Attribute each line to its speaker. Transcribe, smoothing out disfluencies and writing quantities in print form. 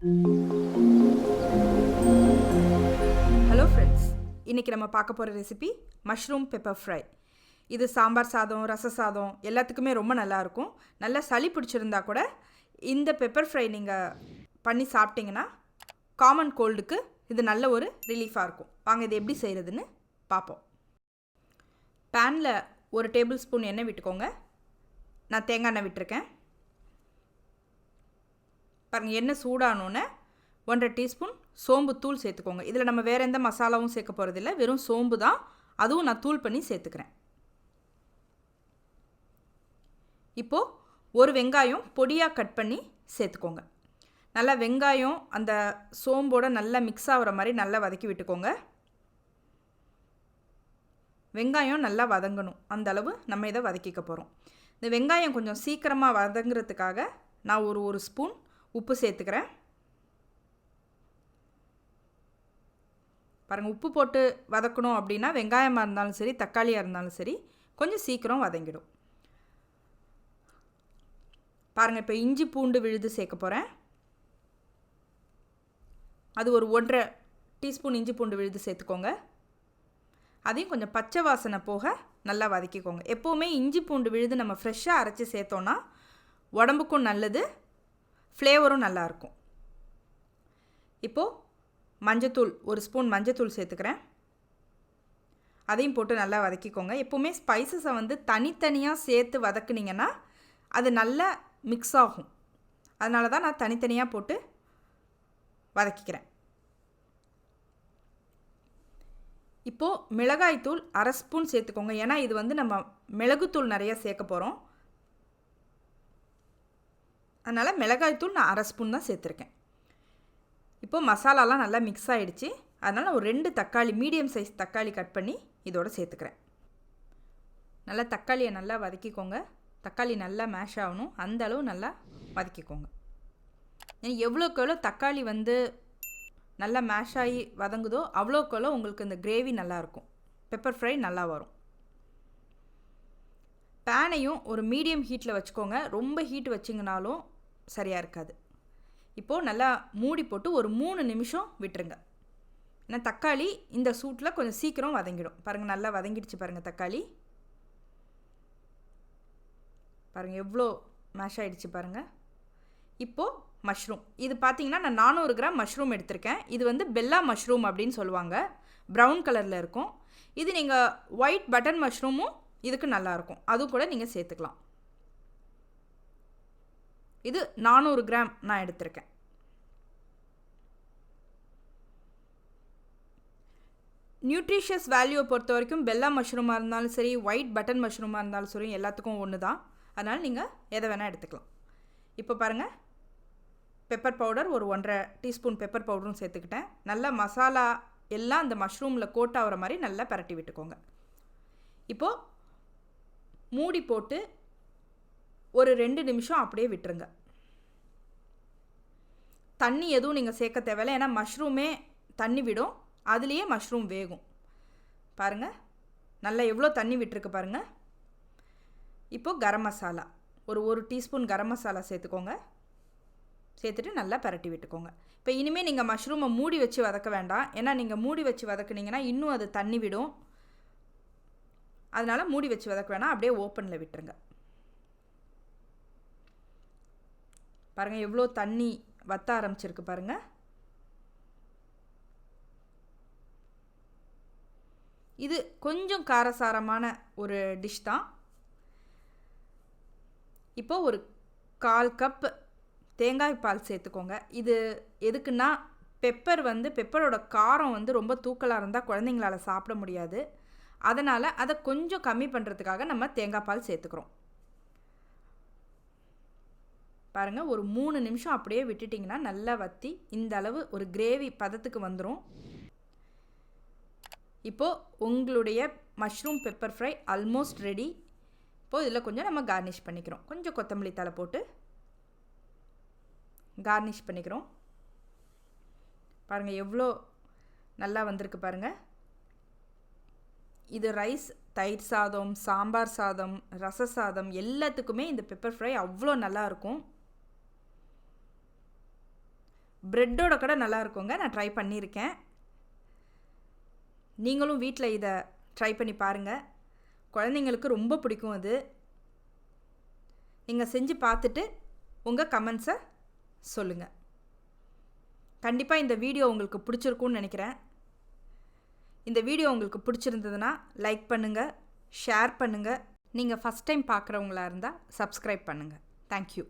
Speaker 1: Hello friends, இன்றைக்கி நம்ம பார்க்க போகிற ரெசிபி மஷ்ரூம் பெப்பர் ஃப்ரை. இது சாம்பார் சாதம், ரச சாதம் எல்லாத்துக்குமே ரொம்ப நல்லாயிருக்கும். நல்லா சளி பிடிச்சிருந்தா கூட இந்த பெப்பர் ஃப்ரை நீங்கள் பண்ணி சாப்பிட்டிங்கன்னா காமன் கோல்டுக்கு இது நல்ல ஒரு ரிலீஃபாக இருக்கும். வாங்க இது எப்படி செய்கிறதுன்னு பார்ப்போம். பேனில் 1 டேபிள் ஸ்பூன் எண்ணெய் விட்டுக்கோங்க. நான் தேங்காய் எண்ணெய் விட்டுருக்கேன். பாருங்கள், எண்ணெய் சூடானோன்னே 1.5 டீஸ்பூன் சோம்பு தூள் சேர்த்துக்கோங்க. இதில் நம்ம வேறு எந்த மசாலாவும் சேர்க்க போகிறதில்ல, வெறும் சோம்பு தான். அதுவும் நான் தூள் பண்ணி சேர்த்துக்கிறேன். இப்போது ஒரு வெங்காயம் பொடியாக கட் பண்ணி சேர்த்துக்கோங்க. நல்லா வெங்காயம் அந்த சோம்போடு நல்லா மிக்ஸ் ஆகிற மாதிரி நல்லா வதக்கி விட்டுக்கோங்க. வெங்காயம் நல்லா வதங்கணும், அந்த அளவு நம்ம இதை வதக்கிக்க போகிறோம். இந்த வெங்காயம் கொஞ்சம் சீக்கிரமாக வதங்கிறதுக்காக நான் ஒரு ஸ்பூன் உப்பு சேர்த்துக்கிறேன். பாருங்கள், உப்பு போட்டு வதக்கணும் அப்படின்னா வெங்காயமாக இருந்தாலும் சரி, தக்காளியாக இருந்தாலும் சரி, கொஞ்சம் சீக்கிரம் வதங்கிடும். பாருங்கள், இப்போ இஞ்சி பூண்டு விழுது சேர்க்க போகிறேன். அது ஒரு 1.5 டீஸ்பூன் இஞ்சி பூண்டு விழுது சேர்த்துக்கோங்க. அதையும் கொஞ்சம் பச்சை வாசனை போக நல்லா வதக்கிக்கோங்க. எப்போவுமே இஞ்சி பூண்டு விழுது நம்ம ஃப்ரெஷ்ஷாக அரைச்சி சேர்த்தோன்னா உடம்புக்கும் நல்லது, ஃப்ளேவரும் நல்லாயிருக்கும். இப்போது மஞ்சத்தூள், 1 ஸ்பூன் மஞ்சத்தூள் சேர்த்துக்கிறேன். அதையும் போட்டு நல்லா வதக்கிக்கோங்க. எப்போவுமே ஸ்பைசஸை தனித்தனியாக சேர்த்து வதக்குனிங்கன்னா அது நல்லா மிக்ஸ் ஆகும். அதனால தான் நான் தனித்தனியாக போட்டு வதக்கிக்கிறேன். இப்போது மிளகாய்த்தூள் 1/2 ஸ்பூன் சேர்த்துக்கோங்க. ஏன்னா இது நம்ம மிளகுத்தூள் நிறையா சேர்க்க போகிறோம். அதனால் மிளகாய்த்தூள் நான் 1/2 ஸ்பூன் தான் சேர்த்துருக்கேன். இப்போது மசாலாலாம் நல்லா மிக்ஸ் ஆகிடுச்சு. அதனால் ஒரு 2 தக்காளி, மீடியம் சைஸ் தக்காளி கட் பண்ணி இதோடு சேர்த்துக்கிறேன். நல்லா தக்காளியை நல்லா வதக்கிக்கோங்க. தக்காளி நல்லா மேஷ் ஆகணும், அந்த அளவு நல்லா வதக்கிக்கோங்க. எவ்வளோக்கு எவ்வளோ தக்காளி நல்லா மேஷ் ஆகி வதங்குதோ அவ்வளோக்கு எவ்வளோ உங்களுக்கு இந்த கிரேவி நல்லாயிருக்கும், பெப்பர் ஃப்ரை நல்லா வரும். பேனையும் ஒரு மீடியம் ஹீட்டில் வச்சுக்கோங்க. ரொம்ப ஹீட் வச்சிங்கனாலும் சரியாக இருக்காது. இப்போது நல்லா மூடி போட்டு ஒரு 3 நிமிஷம் விட்டுருங்க. ஏன்னா தக்காளி இந்த சூட்டில் கொஞ்சம் சீக்கிரம் வதங்கிடும். பாருங்கள், நல்லா வதங்கிடுச்சு பாருங்கள் தக்காளி. பாருங்கள் எவ்வளோ மேஷ் ஆகிடுச்சு பாருங்கள். இப்போது மஷ்ரூம், இது பார்த்திங்கன்னா நான் 400 கிராம் மஷ்ரூம் எடுத்திருக்கேன். இது பெல்லா மஷ்ரூம் அப்படின்னு சொல்லுவாங்க, ப்ரௌன் கலரில் இருக்கும். இது நீங்கள் ஒயிட் பட்டன் மஷ்ரூமும் இதுக்கு நல்லாயிருக்கும், அதுவும் கூட நீங்கள் சேர்த்துக்கலாம். இது 400 கிராம் நான் எடுத்திருக்கேன். நியூட்ரிஷியஸ் வேல்யூவை பொறுத்த வரைக்கும் பெல்லா மஷ்ரூமாக இருந்தாலும் சரி, ஒயிட் பட்டன் மஷ்ரூமாக இருந்தாலும் சரி, எல்லாத்துக்கும் ஒன்று தான். அதனால் நீங்கள் எதை வேணால் எடுத்துக்கலாம். இப்போ பாருங்கள், பெப்பர் பவுடர் ஒரு 1.5 டீஸ்பூன் பெப்பர் பவுடரும் சேர்த்துக்கிட்டேன். நல்லா மசாலா எல்லாம் அந்த மஷ்ரூமில் கோட் ஆகிற மாதிரி நல்லா பரட்டி விட்டுக்கோங்க. இப்போது மூடி போட்டு ஒரு 2 நிமிஷம் அப்படியே விட்டுருங்க. தண்ணி எதுவும் நீங்கள் சேர்க்க தேவையில்லை, ஏன்னா மஷ்ரூமே தண்ணி விடும், அதுலேயே மஷ்ரூம் வேகும். பாருங்கள் நல்லா எவ்வளோ தண்ணி விட்டுருக்கு பாருங்கள். இப்போது கரம் மசாலா ஒரு டீஸ்பூன் கரம் மசாலா சேர்த்துக்கோங்க. சேர்த்துட்டு நல்லா பரட்டி விட்டுக்கோங்க. இப்போ இனிமேல் நீங்கள் மஷ்ரூமை மூடி வச்சு வதக்க வேண்டாம், ஏன்னா நீங்கள் மூடி வச்சு வதக்குனீங்கன்னா இன்னும் அது தண்ணி விடும். அதனால் மூடி வச்சு வதக்க வேணாம், அப்படியே ஓப்பனில் விட்டுருங்க. பாருங்கள் எவ்வளோ தண்ணி வத்த ஆரம்பிச்சிருக்கு பாருங்கள். இது கொஞ்சம் காரசாரமான ஒரு டிஷ் தான். இப்போது ஒரு 1/4 கப் தேங்காய் பால் சேர்த்துக்கோங்க. இது எதுக்குன்னா பெப்பரோட காரம் ரொம்ப தூக்கலாக இருந்தால் குழந்தைங்களால் சாப்பிட முடியாது. அதனால் அதை கொஞ்சம் கம்மி பண்ணுறதுக்காக நம்ம தேங்காய் பால் சேர்த்துக்கிறோம். பாருங்கள், ஒரு 3 நிமிஷம் அப்படியே விட்டுட்டிங்கன்னா நல்லா வற்றி இந்த அளவு ஒரு கிரேவி பதத்துக்கு வந்துடும். இப்போது உங்களுடைய mushroom pepper fry almost ready. இப்போது இதில் கொஞ்சம் நம்ம கார்னிஷ் பண்ணிக்கிறோம். கொஞ்சம் கொத்தமல்லி தழை போட்டு கார்னிஷ் பண்ணிக்கிறோம். பாருங்கள் எவ்வளோ நல்லா வந்திருக்கு பாருங்கள். இது ரைஸ், தயிர் சாதம், சாம்பார் சாதம், ரச சாதம் எல்லாத்துக்குமே இந்த பெப்பர் ஃப்ரை அவ்வளோ நல்லாயிருக்கும். ப்ரெட்டோட கூட நல்லா இருக்குங்க. நான் ட்ரை பண்ணியிருக்கேன். நீங்களும் வீட்டில் இதை ட்ரை பண்ணி பாருங்கள். குழந்தைங்களுக்கு ரொம்ப பிடிக்கும் அது. நீங்கள் செஞ்சு பார்த்துட்டு உங்கள் கமெண்ட்ஸை சொல்லுங்கள். கண்டிப்பாக இந்த வீடியோ உங்களுக்கு பிடிச்சிருக்கும்னு நினைக்கிறேன். இந்த வீடியோ உங்களுக்கு பிடிச்சிருந்ததுன்னா லைக் பண்ணுங்கள், ஷேர் பண்ணுங்கள். நீங்கள் ஃபஸ்ட் டைம் பார்க்குறவங்களா இருந்தால் சப்ஸ்கிரைப் பண்ணுங்கள். தேங்க்யூ.